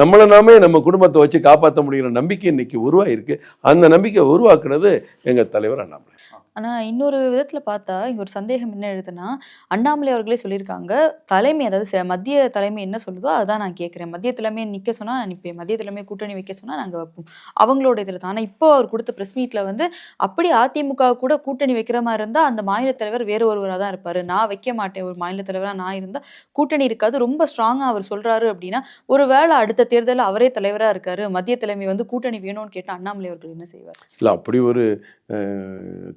நம்மளை நாமே நம்ம குடும்பத்தை வச்சு காப்பாற்ற முடிகிற நம்பிக்கை இன்னைக்கு உருவாயிருக்கு. அந்த நம்பிக்கை உருவாக்குனது எங்கள் தலைவர் அண்ணாமலை. ஆனா இன்னொரு விதத்துல பார்த்தா இங்க ஒரு சந்தேகம் என்ன எழுதுன்னா, அண்ணாமலை அவர்களே சொல்லியிருக்காங்க, தலைமை அதாவது மத்திய தலைமை என்ன சொல்லுதோ அதான் நான் கேட்கிறேன். மத்திய தலைமை நிக்க சொன்னா நிப்பேன், மத்திய தலைமை கூட்டணி வைக்க சொன்னா நாங்க வைப்போம், அவங்களோட இதுல தான். ஆனா இப்போ அவர் கொடுத்த பிரஸ் மீட்ல வந்து அப்படி அதிமுக கூட கூட்டணி வைக்கிற மாதிரி இருந்தா அந்த மாநில தலைவர் வேற ஒருவராக தான் இருப்பாரு, நான் வைக்க மாட்டேன், ஒரு மாநில தலைவரா நான் இருந்தா கூட்டணி இருக்காது, ரொம்ப ஸ்ட்ராங்கா அவர் சொல்றாரு அப்படின்னா, ஒருவேளை அடுத்த தேர்தலில் அவரே தலைவரா இருக்காரு, மத்திய தலைமை வந்து கூட்டணி வேணும்னு கேட்ட அண்ணாமலை அவர்கள் என்ன செய்வார்? இல்ல அப்படி ஒரு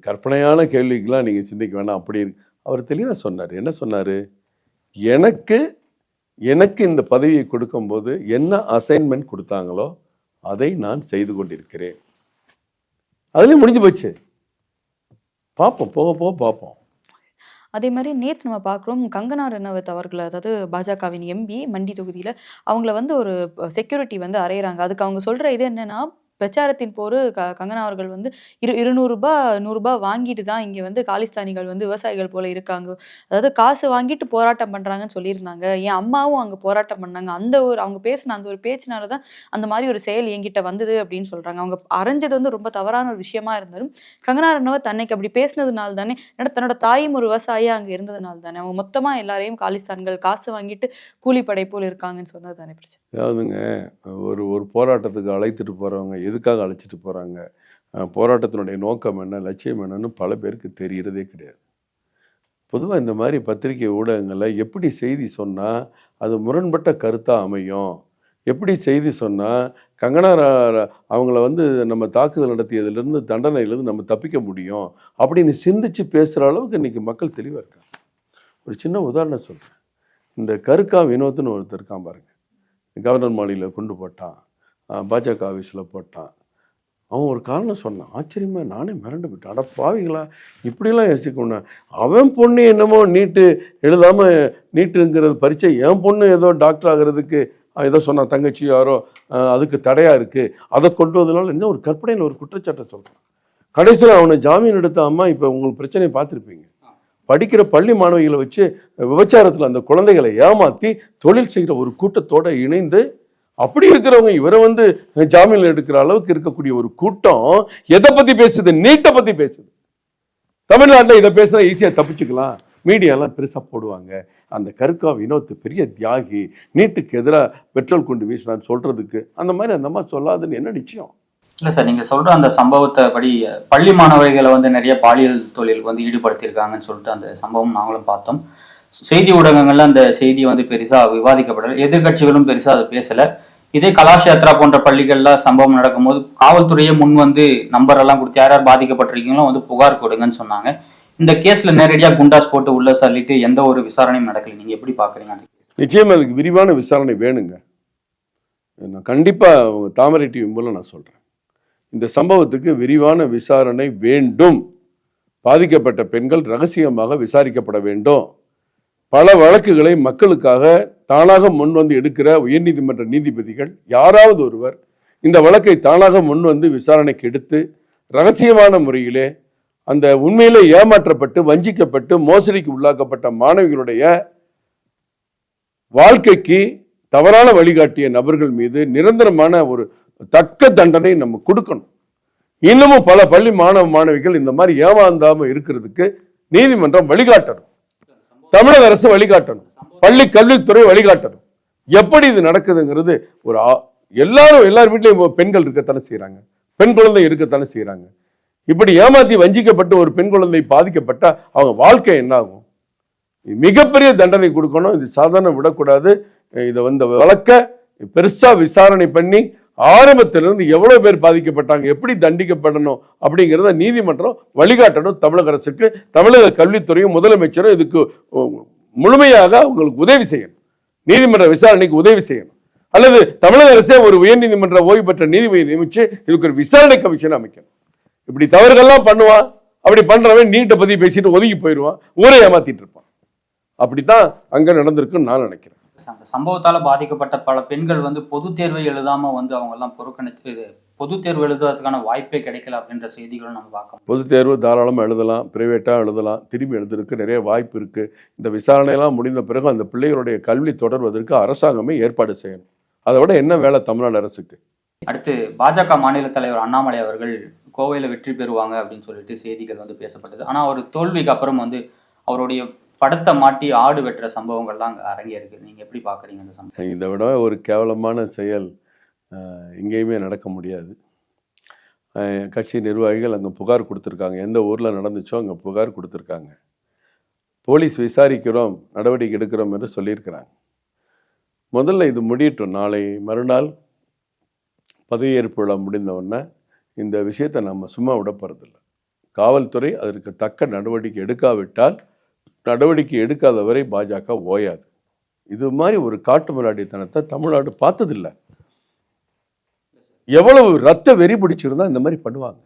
கற்பனையான கேள்விக்கெல்லாம் நீங்கள் சிந்திக்க வேணாம். அப்படி அவர் தெளிவாக சொன்னார். என்ன சொன்னார்? எனக்கு இந்த பதவியை கொடுக்கும்போது என்ன அசைன்மெண்ட் கொடுத்தாங்களோ அதை நான் செய்து கொண்டிருக்கிறேன். அதுலேயும் முடிஞ்சு போச்சு. பார்ப்போம், போக போக பார்ப்போம். அதே மாதிரி நேற்று நம்ம பார்க்குறோம், கங்கனா ரனாவத் அவர்கள், அதாவது பாஜகவின் எம்பி மண்டி தொகுதியில், அவங்கள வந்து ஒரு செக்யூரிட்டி வந்து அறையிறாங்க. அதுக்கு அவங்க சொல்கிற இது என்னன்னா, பிரச்சாரத்தின் போது கங்கனா அவர்கள் வந்து 200 ரூபாய் 100 ரூபாய் வாங்கிட்டு தான் இங்கே வந்து காலிஸ்தானிகள் வந்து விவசாயிகள் போல இருக்காங்க, அதாவது காசு வாங்கிட்டு போராட்டம் பண்ணுறாங்கன்னு சொல்லியிருந்தாங்க. என் அம்மாவும் அங்கே போராட்டம் பண்ணாங்க, அவங்க பேசின அந்த ஒரு பேச்சினால தான் அந்த மாதிரி ஒரு செயல் என்கிட்ட வந்தது அப்படின்னு சொல்கிறாங்க. அவங்க அரைஞ்சது வந்து ரொம்ப தவறான ஒரு விஷயமா இருந்தாலும் கங்கனா ரனாவத் அன்னைக்கு அப்படி பேசினதுனால தானே, தன்னோட தாயும் ஒரு விவசாயியாக அங்கே இருந்ததுனால தானே அவங்க மொத்தமாக எல்லாரையும் காலிஸ்தான்கள் காசு வாங்கிட்டு கூலிப்படை போல் இருக்காங்கன்னு சொன்னது தானே பிரச்சனை. அதாவதுங்க, ஒரு போராட்டத்துக்கு அழைத்துட்டு போகிறவங்க எதுக்காக அழைச்சிட்டு போகிறாங்க, போராட்டத்தினுடைய நோக்கம் என்ன, லட்சியம் என்னன்னு பல பேருக்கு தெரிகிறதே கிடையாது. பொதுவாக இந்த மாதிரி பத்திரிகை ஊடகங்களில் எப்படி செய்தி சொன்னால் அது முரண்பட்ட கருத்தாக அமையும், எப்படி செய்தி சொன்னால் கங்கனா அவங்கள வந்து நம்ம தாக்குதல் நடத்தியதுலேருந்து தண்டனையிலேருந்து நம்ம தப்பிக்க முடியும் அப்படின்னு சிந்திச்சு பேசுகிற அளவுக்கு இன்றைக்கி மக்கள் தெளிவாக இருக்காங்க. ஒரு சின்ன உதாரணம் சொல்கிறேன். இந்த கருக்கா வினோத்னு ஒருத்தர் இருக்கான் பாருங்க, கவர்னர் மாளிகையில் கொண்டு போட்டான், பாஜக ஆஃபீஸில் போட்டான். அவன் ஒரு காரணம் சொன்னான், ஆச்சரியமா நானே மிரண்டு போயிட்டேன். அட பாவிங்களா, இப்படிலாம் யோசிக்கணும். அவன் பொண்ணு என்னமோ நீட்டு எழுதாமல் நீட்டுங்கிறது பரீட்சை, என் பொண்ணு ஏதோ டாக்டர் ஆகிறதுக்கு ஏதோ சொன்னான், தங்கச்சி யாரோ அதுக்கு தடையாக இருக்குது, அதை கொண்டு வந்ததுனால என்ன ஒரு கற்பனையில் ஒரு குற்றச்சாட்டை சொல்கிறான். கடைசியில் அவனை ஜாமீன் எடுத்த அம்மா இப்போ உங்களுக்கு பிரச்சனையை பார்த்துருப்பீங்க, படிக்கிற பள்ளி மாணவிகளை வச்சு விபச்சாரத்தில் அந்த குழந்தைகளை ஏமாற்றி தொழில் செய்கிற ஒரு கூட்டத்தோடு இணைந்து, அப்படி இருக்கிறவங்க இவரை வந்து ஜாமீன் எடுக்கிற அளவுக்கு இருக்கக்கூடிய ஒரு கூட்டம் எதை பற்றி பேசுது? நீட்டை பற்றி பேசுது. தமிழ்நாட்டில் இதை பேசுனா ஈஸியாக தப்பிச்சுக்கலாம், மீடியாலாம் பெருசாக போடுவாங்க. அந்த கருக்கா வினோத் பெரிய தியாகி, நீட்டுக்கு எதிராக பெட்ரோல் கொண்டு வீசினான்னு சொல்கிறதுக்கு அந்த மாதிரி அந்த அம்மா சொல்லாதுன்னு என்ன நிச்சயம்? இல்லை சார், நீங்கள் சொல்கிற அந்த சம்பவத்தை படி பள்ளி மாணவர்களை வந்து நிறைய பாலியல் தொழில் வந்து ஈடுபடுத்தியிருக்காங்கன்னு சொல்லிட்டு அந்த சம்பவம் நாங்களும் பார்த்தோம். செய்தி ஊடகங்கள்ல அந்த செய்தி வந்து பெருசாக விவாதிக்கப்படலை, எதிர்கட்சிகளும் பெருசாக அதை பேசலை. இதே கலாஷ் யாத்ரா போன்ற பள்ளிகள்ல சம்பவம் நடக்கும்போது காவல்துறையே முன் வந்து நம்பர் எல்லாம் கொடுத்து யார் யார் பாதிக்கப்பட்டிருக்கீங்களோ வந்து புகார் கொடுங்கன்னு சொன்னாங்க. இந்த கேஸ்ல நேரடியாக குண்டாஸ் போட்டு உள்ள சொல்லிட்டு எந்த ஒரு விசாரணையும் நடக்கல. நீங்க எப்படி பாக்குறீங்க? நிச்சயமா அதுக்கு விரிவான விசாரணை வேணுங்க. நான் கண்டிப்பா தாமரை டிவி மூலம் நான் சொல்றேன், இந்த சம்பவத்துக்கு விரிவான விசாரணை வேண்டும். பாதிக்கப்பட்ட பெண்கள் ரகசியமாக விசாரிக்கப்பட வேண்டும். பல வழக்குகளை மக்களுக்காக தானாக முன் வந்து எடுக்கிற உயர்நீதிமன்ற நீதிபதிகள் யாராவது ஒருவர் இந்த வழக்கை தானாக முன் வந்து விசாரணைக்கு எடுத்து ரகசியமான முறையிலே அந்த உண்மையிலே ஏமாற்றப்பட்டு வஞ்சிக்கப்பட்டு மோசடிக்கு உள்ளாக்கப்பட்ட மாணவிகளுடைய வாழ்க்கைக்கு தவறான வழிகாட்டிய நபர்கள் மீது நிரந்தரமான ஒரு தக்க தண்டனை நம்ம கொடுக்கணும். இன்னமும் பல பள்ளி மாணவிகள் இந்த மாதிரி ஏமாந்தாம இருக்கிறதுக்கு நீதிமன்றம் வழிகாட்டணும், தமிழக அரசு வழிகாட்டணும், பள்ளி கல்வித்துறை வழிகாட்டணும். எப்படி இது நடக்குதுங்கிறது ஒரு எல்லார் வீட்லயும் பெண்கள் இருக்கத்தானே செய்யறாங்க, பெண் குழந்தை இருக்கத்தானே செய்யறாங்க. இப்படி ஏமாத்தி வஞ்சிக்கப்பட்டு ஒரு பெண் குழந்தை பாதிக்கப்பட்டா அவங்க வாழ்க்கை என்ன ஆகும்? மிகப்பெரிய தண்டனை கொடுக்கணும். இது சாதாரண விடக்கூடாது. இதை வந்து வழக்க பெருசா விசாரணை பண்ணி ஆரம்பத்திலிருந்து எவ்வளவு பேர் பாதிக்கப்பட்டாங்க, எப்படி தண்டிக்கப்படணும் அப்படிங்கிறத நீதிமன்றம் வழிகாட்டணும். தமிழக அரசுக்கு, தமிழக கல்வித்துறையும் முதலமைச்சரும் இதுக்கு முழுமையாக அவங்களுக்கு உதவி செய்யணும். நீதிமன்ற விசாரணைக்கு உதவி செய்யணும். அல்லது தமிழக அரசே ஒரு உயர்நீதிமன்ற ஓய்வு பெற்ற நீதிபதியை நியமிச்சு இதுக்கு ஒரு விசாரணை கமிஷன் அமைக்கணும். இப்படி தவறுகள்லாம் பண்ணுவான், அப்படி பண்றவன் நீட்டை பத்தி பேசிட்டு ஒதுங்கி போயிடுவான், ஊரை ஏமாத்திட்டு இருப்பான். அப்படித்தான் அங்க நடந்திருக்குன்னு நான் நினைக்கிறேன். அந்த சம்பவத்தால பாதிக்கப்பட்ட பல பெண்கள் வந்து பொது தேர்வை எழுதாம வந்து அவங்க எல்லாம் புறக்கணித்து பொது தேர்வு எழுதுறதுக்கான வாய்ப்பே கிடைக்கல அப்படின்ற செய்திகளும் நம்ம பார்க்கணும். பொது தேர்வு தாராளமாக எழுதலாம், பிரைவேட்டாக எழுதலாம், திரும்பி எழுதுறதுக்கு நிறைய வாய்ப்பு இருக்கு. இந்த விசாரணையெல்லாம் முடிந்த பிறகு அந்த பிள்ளைகளுடைய கல்வி தொடர்வதற்கு அரசாங்கமே ஏற்பாடு செய்யணும். அதை விட என்ன வேலை தமிழ்நாடு அரசுக்கு? அடுத்து பாஜக மாநில தலைவர் அண்ணாமலை அவர்கள் கோவையில் வெற்றி பெறுவாங்க அப்படின்னு சொல்லிட்டு செய்திகள் வந்து பேசப்பட்டது. ஆனால் அவர் தோல்விக்கு அப்புறம் வந்து அவருடைய படத்தை மாட்டி ஆடு வெட்டுற சம்பவங்கள்லாம் அங்கே அரங்கேருக்கு. நீங்கள் எப்படி பார்க்குறீங்க அந்த சம்பவம்? இதை விட ஒரு கேவலமான செயல் எங்கேயுமே நடக்க முடியாது. கட்சி நிர்வாகிகள் அங்கே புகார் கொடுத்துருக்காங்க. எந்த ஊரில் நடந்துச்சோ அங்கே புகார் கொடுத்துருக்காங்க. போலீஸ் விசாரிக்கிறோம், நடவடிக்கை எடுக்கிறோம் என்று சொல்லியிருக்கிறாங்க. முதல்ல இது முடியட்டும். நாளை மறுநாள் பதவியேற்பு விழா முடிந்தவுடனே இந்த விஷயத்தை நம்ம சும்மா விட போகிறதில்லை. காவல்துறை அதற்கு தக்க நடவடிக்கை எடுக்காவிட்டால், நடவடிக்கை எடுக்காத வரை பாஜக ஓயாது. இது மாதிரி ஒரு காட்டு மிராண்டித்தனத்தை தமிழ்நாடு பார்த்ததில்லை. எவ்வளவு ரத்த வெறி பிடிச்சிருந்தா இந்த மாதிரி பண்ணுவாங்க.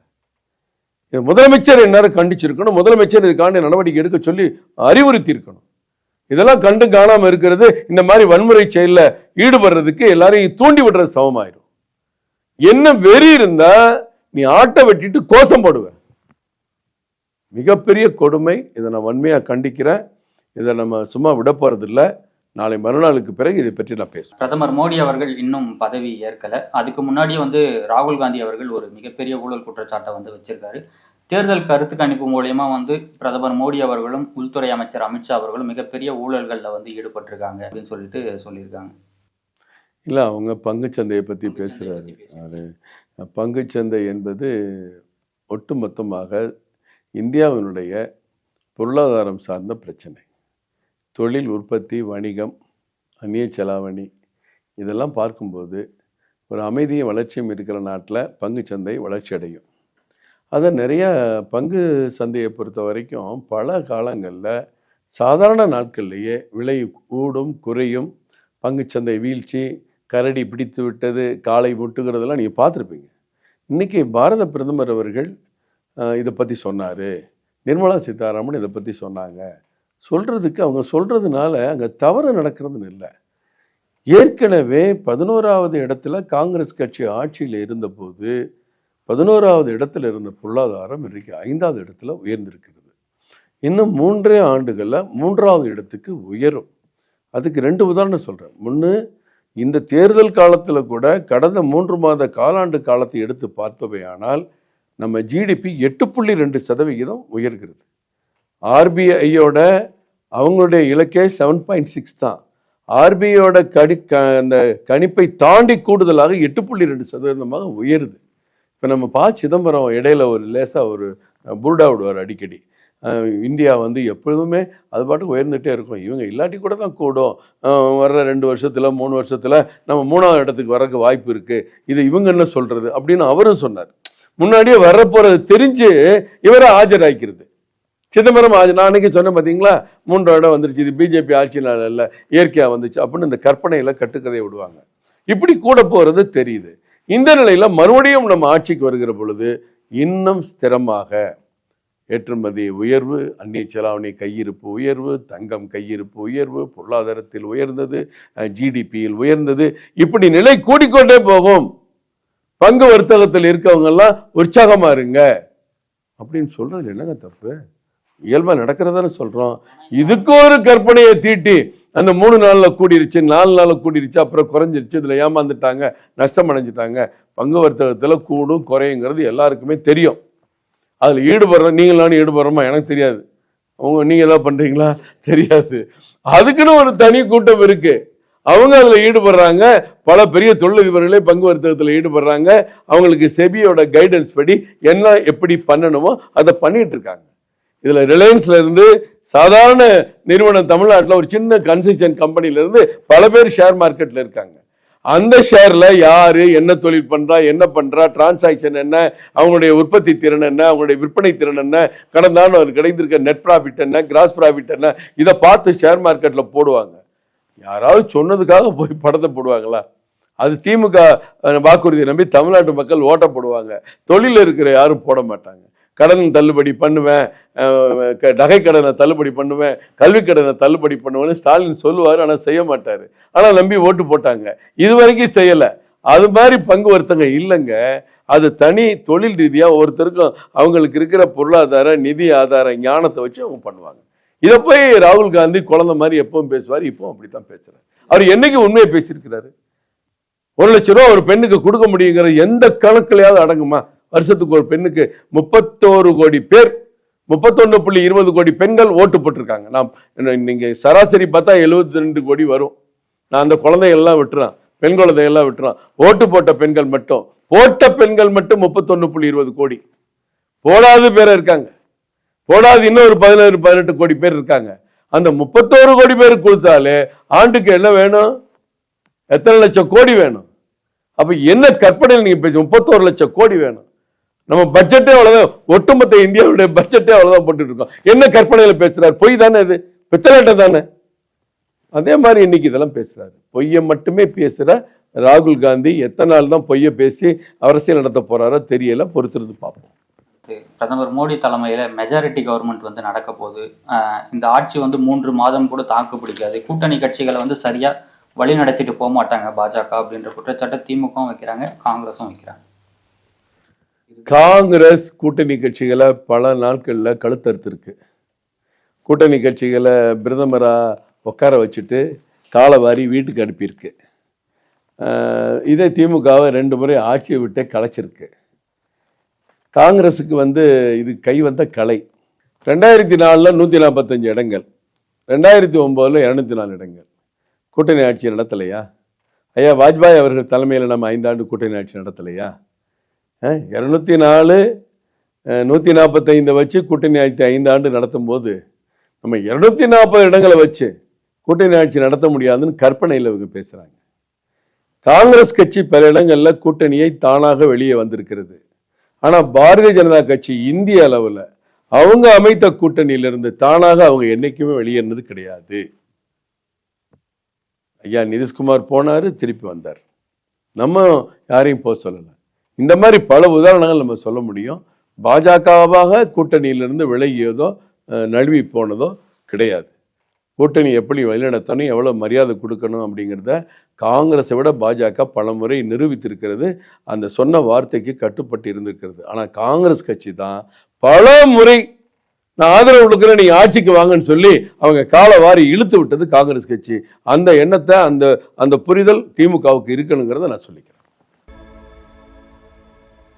முதலமைச்சர் எல்லாரும் கண்டிச்சிருக்கணும். முதலமைச்சர் இதுக்காண்டி நடவடிக்கை எடுக்க சொல்லி அறிவுறுத்தி இருக்கணும். இதெல்லாம் கண்டு காணாம இருக்கிறது இந்த மாதிரி வன்முறை செயலில் ஈடுபடுறதுக்கு எல்லாரையும் தூண்டி விடுறது சமமாயிடும். என்ன வெறி இருந்தா நீ ஆட்டை வெட்டிட்டு கோஷம் போடுவ. மிகப்பெரிய கொடுமை. இதை நான் வன்மையாக கண்டிக்கிறேன். இதை நம்ம சும்மா விட போறதில்லை. நாளை மறுநாளுக்கு பிறகு இதை பற்றி நான் பேசுவேன். பிரதமர் மோடி அவர்கள் இன்னும் பதவி ஏற்கல. அதுக்கு முன்னாடியே வந்து ராகுல் காந்தி அவர்கள் ஒரு மிகப்பெரிய ஊழல் குற்றச்சாட்டை வந்து வச்சிருக்காரு. தேர்தல் கருத்து கணிப்பு மூலயமா வந்து பிரதமர் மோடி அவர்களும் உள்துறை அமைச்சர் அமித்ஷா அவர்களும் மிகப்பெரிய ஊழல்களில் வந்து ஈடுபட்டிருக்காங்க அப்படின்னு சொல்லிட்டு சொல்லியிருக்காங்க. இல்லை, அவங்க பங்குச்சந்தையை பற்றி பேசுகிறாரு. அது பங்குச்சந்தை என்பது ஒட்டுமொத்தமாக இந்தியாவினுடைய பொருளாதாரம் சார்ந்த பிரச்சனை. தொழில், உற்பத்தி, வணிகம், அந்நிய செலாவணி இதெல்லாம் பார்க்கும்போது ஒரு அமைதியும் வளர்ச்சியும் இருக்கிற நாட்டில் பங்குச்சந்தை வளர்ச்சி அடையும். அதை நிறைய பங்கு சந்தையை பொறுத்த வரைக்கும் பல காலங்களில் சாதாரண நாட்கள்லேயே விலை கூடும் குறையும். பங்குச்சந்தை வீழ்ச்சி, கரடி பிடித்து விட்டது, காலை முட்டுகிறதெல்லாம் நீங்கள் பார்த்துருப்பீங்க. இன்றைக்கி பாரத பிரதமர் அவர்கள் இதை பற்றி சொன்னார். நிர்மலா சீதாராமன் இதை பற்றி சொன்னாங்க. சொல்கிறதுக்கு அவங்க சொல்கிறதுனால அங்கே தவறு நடக்கிறதுன்னு இல்லை. ஏற்கனவே 11வது இடத்துல காங்கிரஸ் கட்சி ஆட்சியில் இருந்தபோது 11வது இடத்துல இருந்த பொருளாதாரம் இன்றைக்கு 5வது இடத்துல உயர்ந்திருக்கிறது. இன்னும் 3 ஆண்டுகளில் 3வது இடத்துக்கு உயரும். அதுக்கு 2 உதாரணம் சொல்கிறேன். முன்னு இந்த தேர்தல் காலத்தில் கூட கடந்த 3 மாத காலாண்டு காலத்தை எடுத்து பார்த்தோமே ஆனால் நம்ம ஜிடிபி 8.2% உயர்கிறது. ஆர்பிஐயோட அவங்களுடைய இலக்கே 7.6 தான். ஆர்பிஐயோட அந்த கணிப்பை தாண்டி கூடுதலாக 8.2% உயருது. இப்போ நம்ம சிதம்பரம் இடையில ஒரு லேசாக ஒரு புருடா விடுவார் அடிக்கடி. இந்தியா வந்து எப்பொழுதுமே அது பாட்டுக்கு உயர்ந்துகிட்டே இருக்கும், இவங்க இல்லாட்டி கூட தான் கூடும், வர்ற 2 வருஷத்தில் 3 வருஷத்தில் நம்ம 3வது இடத்துக்கு வரக்கு வாய்ப்பு இருக்குது, இது இவங்க என்ன சொல்கிறது அப்படின்னு அவரும் சொன்னார். முன்னாடியே வரப்போறது தெரிஞ்சு இவரை ஆஜராக்கிறது. சிதம்பரம் நான் அன்னைக்கு சொன்னேன் பார்த்தீங்களா, 3வது இடம் வந்துருச்சு, இது பிஜேபி ஆட்சியினால இல்லை இயற்கையாக வந்துச்சு அப்படின்னு இந்த கற்பனையில் கட்டுக்கதையை விடுவாங்க. இப்படி கூட போகிறது தெரியுது. இந்த நிலையில் மறுபடியும் நம்ம ஆட்சிக்கு வருகிற பொழுது இன்னும் ஸ்திரமாக ஏற்றுமதி உயர்வு, அந்நிய செலாவணி கையிருப்பு உயர்வு, தங்கம் கையிருப்பு உயர்வு, பொருளாதாரத்தில் உயர்ந்தது, ஜிடிபியில் உயர்ந்தது, இப்படி நிலை கூடிக்கொண்டே போகும். பங்கு வர்த்தகத்தில் இருக்கவங்கெல்லாம் உற்சாகமா இருங்க அப்படின்னு சொல்றது என்னங்க தப்பு? இயல்பா நடக்கிறதானே சொல்றோம். இதுக்கு ஒரு கற்பனையை தீட்டி அந்த 3 நாள்ல கூடிருச்சு, 4 நாள்ல கூடிருச்சு, அப்புறம் குறைஞ்சிருச்சு, இதுல ஏமாந்துட்டாங்க, நஷ்டம் அடைஞ்சிட்டாங்க. பங்கு வர்த்தகத்துல கூடும் குறையுங்கிறது எல்லாருக்குமே தெரியும். அதுல ஈடுபடுறோம், நீங்களும் ஈடுபடுறோமா எனக்கு தெரியாது, நீங்க ஏதாவது பண்றீங்களா தெரியாது. அதுக்குன்னு ஒரு தனி கூட்டம் இருக்கு, அவங்க அதுல ஈடுபடுறாங்க. பல பெரிய தொழிலதிபர்களே பங்கு வர்த்தகத்துல ஈடுபடுறாங்க. அவங்களுக்கு செபியோட கைடன்ஸ் படி என்ன எப்படி பண்ணணுமோ அதை பண்ணிட்டு இருக்காங்க. இதுல ரிலையன்ஸ்ல இருந்து சாதாரண நிறுவனம் தமிழ்நாட்டில் ஒரு சின்ன கன்ஸ்ட்ரக்ஷன் கம்பெனில இருந்து பல பேர் ஷேர் மார்க்கெட்ல இருக்காங்க. அந்த ஷேர்ல யாரு என்ன தொழில் பண்றா, என்ன பண்றா, டிரான்சாக்சன் என்ன, அவங்களுடைய உற்பத்தி திறன் என்ன, அவங்களுடைய விற்பனை திறன் என்ன, கடந்த ஆண்டு அவருக்கு கிடைத்திருக்க நெட் ப்ராஃபிட் என்ன, கிராஸ் ப்ராஃபிட் என்ன, இதை பார்த்து ஷேர் மார்க்கெட்ல போடுவாங்க. யாராவது சொன்னதுக்காக போய் படத்தை போடுவாங்களா? அது திமுக வாக்குறுதியை நம்பி தமிழ்நாட்டு மக்கள் ஓட்ட போடுவாங்க. தொழில் இருக்கிற யாரும் போட மாட்டாங்க. கடன் தள்ளுபடி பண்ணுவேன், நகை கடனை தள்ளுபடி பண்ணுவேன், கல்வி கடனை தள்ளுபடி பண்ணுவேன்னு ஸ்டாலின் சொல்லுவார். ஆனால் செய்ய மாட்டாரு. ஆனால் நம்பி ஓட்டு போட்டாங்க. இது வரைக்கும் செய்யலை. அது மாதிரி பங்கு வர்த்தங்க இல்லைங்க. அது தனி தொழில் ரீதியாக ஒவ்வொருத்தருக்கும் அவங்களுக்கு இருக்கிற பொருளாதார நிதி ஆதார ஞானத்தை வச்சு அவங்க பண்ணுவாங்க. இதை போய் ராகுல் காந்தி குழந்தை மாதிரி எப்பவும் பேசுவார். இப்பவும் அப்படித்தான் பேசுறாரு. அவர் என்னைக்கு உண்மையை பேசியிருக்கிறாரு? 1 லட்சம் ரூபா ஒரு பெண்ணுக்கு கொடுக்க முடியுங்கிற எந்த கணக்குலையாவது அடங்குமா? வருஷத்துக்கு ஒரு பெண்ணுக்கு 31 கோடி பேர், 31.20 கோடி பெண்கள் ஓட்டு போட்டிருக்காங்க. நீங்க சராசரி பார்த்தா 72 கோடி வரும். நான் அந்த குழந்தைகள்லாம் விட்டுறான், பெண் குழந்தைகள்லாம் விட்டுறான். ஓட்டு போட்ட பெண்கள் மட்டும் 31.20 கோடி. போடாத பேர் இருக்காங்க. போடாது இன்னொரு 17-18 கோடி பேர் இருக்காங்க. அந்த 31 கோடி பேருக்கு கொடுத்தாலே ஆண்டுக்கு என்ன வேணும்? எத்தனை லட்சம் கோடி வேணும்? அப்ப என்ன கற்பனையில் நீங்க பேச 31 லட்சம் கோடி வேணும். நம்ம பட்ஜெட்டே அவ்வளவுதான், ஒட்டுமொத்த இந்தியாவுடைய பட்ஜெட்டே அவ்வளவுதான் போட்டுட்டு இருக்கோம். என்ன கற்பனையில பேசுறாரு? பொய் தானே, இது பித்தலாட்டம் தானே. அதே மாதிரி இன்னைக்கு இதெல்லாம் பேசுறாரு. பொய்யை மட்டுமே பேசுற ராகுல் காந்தி எத்தனை நாள் தான் பொய்யை பேசி அரசியல் நடத்த போறாரோ தெரியல. பொறுத்திருந்து பார்ப்போம். பிரதமர் மோடி தலைமையில மெஜாரிட்டி கவர்மெண்ட் வந்து நடக்க போகுது. இந்த ஆட்சி வந்து 3 மாதம் கூட தாக்கு பிடிக்காது. கூட்டணி கட்சிகளை வந்து சரியா வழி நடத்திட்டு போக மாட்டாங்க பாஜக அப்படின்ற குற்றச்சாட்டை திமுகவும் வைக்கிறாங்க, காங்கிரஸும் வைக்கிறாங்க. காங்கிரஸ் கூட்டணி கட்சிகளை பல நாட்களில் கழுத்தறுத்திருக்கு. கூட்டணி கட்சிகளை பிரதமரா உட்கார வச்சுட்டு காலவாரி வீட்டுக்கு அனுப்பியிருக்கு. இதே திமுகவை 2 முறை ஆட்சியை விட்டு கலைச்சிருக்கு. காங்கிரஸுக்கு வந்து இது கை வந்த கலை. 2004 145 இடங்கள், 2009 204 இடங்கள். கூட்டணி ஆட்சி நடத்தலையா? ஐயா வாஜ்பாய் அவர்கள் தலைமையில் நம்ம 5 ஆண்டு கூட்டணி ஆட்சி நடத்தலையா? 204 145 வச்சு கூட்டணி ஆட்சி 5 ஆண்டு நடத்தும் போது நம்ம 240 இடங்களை வச்சு கூட்டணி ஆட்சி நடத்த முடியாதுன்னு கற்பனையில் இவங்க பேசுறாங்க. காங்கிரஸ் கட்சி பல இடங்கள்ல கூட்டணியை தானாக வெளியே வந்திருக்கிறது. ஆனா பாரதிய ஜனதா கட்சி இந்திய அளவில் அவங்க அமைத்த கூட்டணியிலிருந்து தானாக அவங்க என்னைக்குமே வெளியேறினது கிடையாது. ஐயா நிதிஷ்குமார் போனாரு, திருப்பி வந்தார். நம்ம யாரையும் போக சொல்லலை. இந்த மாதிரி பல உதாரணங்கள் நம்ம சொல்ல முடியும். பாஜகவாக கூட்டணியிலிருந்து விலகியதோ நழுவி போனதோ கிடையாது. கூட்டணி எப்படி வழிநடத்தணும், எவ்வளோ மரியாதை கொடுக்கணும் அப்படிங்கிறத காங்கிரஸை விட பாஜக பல முறை நிரூபித்திருக்கிறது. அந்த சொன்ன வார்த்தைக்கு கட்டுப்பட்டு இருந்திருக்கிறது. ஆனால் காங்கிரஸ் கட்சி தான் பல முறை நான் ஆதரவு கொடுக்குறேன், நீங்க ஆட்சிக்கு வாங்கன்னு சொல்லி அவங்க காலை வாரி இழுத்து விட்டது காங்கிரஸ் கட்சி. அந்த எண்ணத்தை அந்த புரிதல் திமுகவுக்கு இருக்கணுங்கிறத நான் சொல்லிக்கிறேன்.